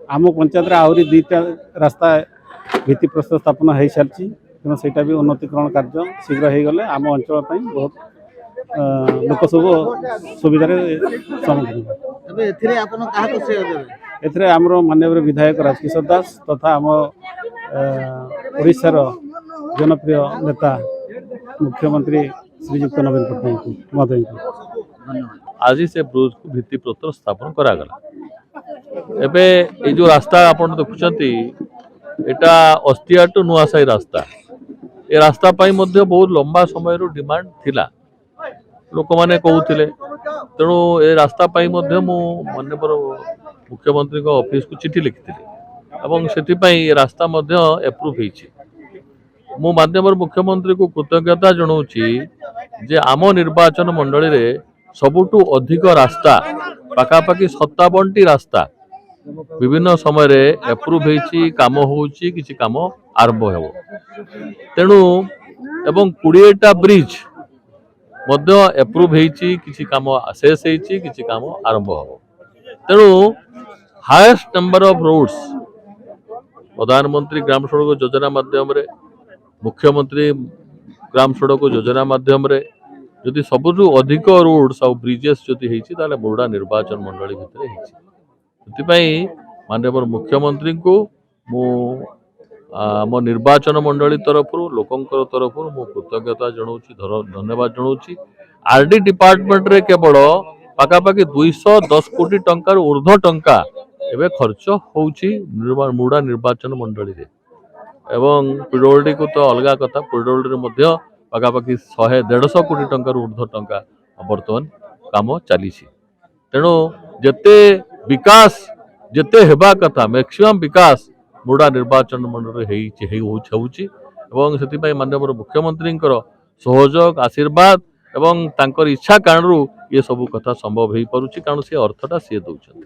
आम पंचायत आहरी 2टा रास्ता भित्तिप्रस्तर स्थापन हो सारी तेणु सेटा भी उन्नतिकरण कार्य शीघ्र हो गले आम अंचल बहुत लोक सब सुविधार सम्मुखीन आमर माननीय विधायक राजकिशोर दास तथा आम ओडिशार जनप्रिय नेता मुख्यमंत्री श्रीजुक्त नवीन पट्टनायक महोदय आज से ब्रिज को भित्ति प्रस्तर स्थापन करागला एबे ये जो रास्ता आपण देखुछंती एटा अस्तिया टू नुआसाई रास्ता ए रास्ता पाई मध्य बहुत लंबा समय रो डिमांड थिला लोक माने कहउथिले तेणु ए रास्ता पाई मध्य मु माननीय मुख्यमंत्री को ऑफिस को चिठी लिखिथिले एवं सेति पाई ए रास्ता मध्य अप्रूव हेछि मु माननीय मुख्यमंत्री को कृतज्ञता जनाऊछि जे आम निर्वाचन मंडली रे सबुठु अधिक रास्ता पाखापाखि 57टी रास्ता विभिन्न समय रे अप्रूव हेछि काम होउछि किछि काम आरंभ हेबो तेणु एवं 20टा ब्रिज मध्य अप्रूव हेछि किछि काम शेष हेछि किछि काम आरंभ हेबो तेणु हाईएस्ट नंबर ऑफ रोड्स प्रधानमंत्री ग्राम सड़क योजना माध्यम रे मुख्यमंत्री ग्राम सड़क योजना माध्यम रे जदि सबुठु अधिक रोड्स और ब्रिजेस जदि हेछि ताले बोर्डा निर्वाचन मंडली भितरे हेछि सेतिपई माननीय मुख्यमंत्री को मो निर्वाचन मंडली तरफ लोकंकर तरफ मो कृतज्ञता जनाऊछि धन्यवाद जनाऊछि आरडी डिपार्टमेंट रे केवल पाखापाखि 210 कोटी टंकार ऊर्ध्व टंका एबे खर्च होउछि मुडा निर्वाचन मंडली रे एवं पिडोल्डी को तो अलग कथा पिडोल्डी रे मध्य पाखापाखि 100-150 कोटी टंकार ऊर्ध्व टंका बर्तमान काम चली तेणु जेते विकास जेते हेबा कथा मैक्सिमम विकास मुडा निर्वाचन मंडल एवं से माननीय मुख्यमंत्री सहयोग आशीर्वाद एवं तांकर इच्छा कारण ये सब कथा संभव हो पारुछि कारण से अर्थटा सी दौरान।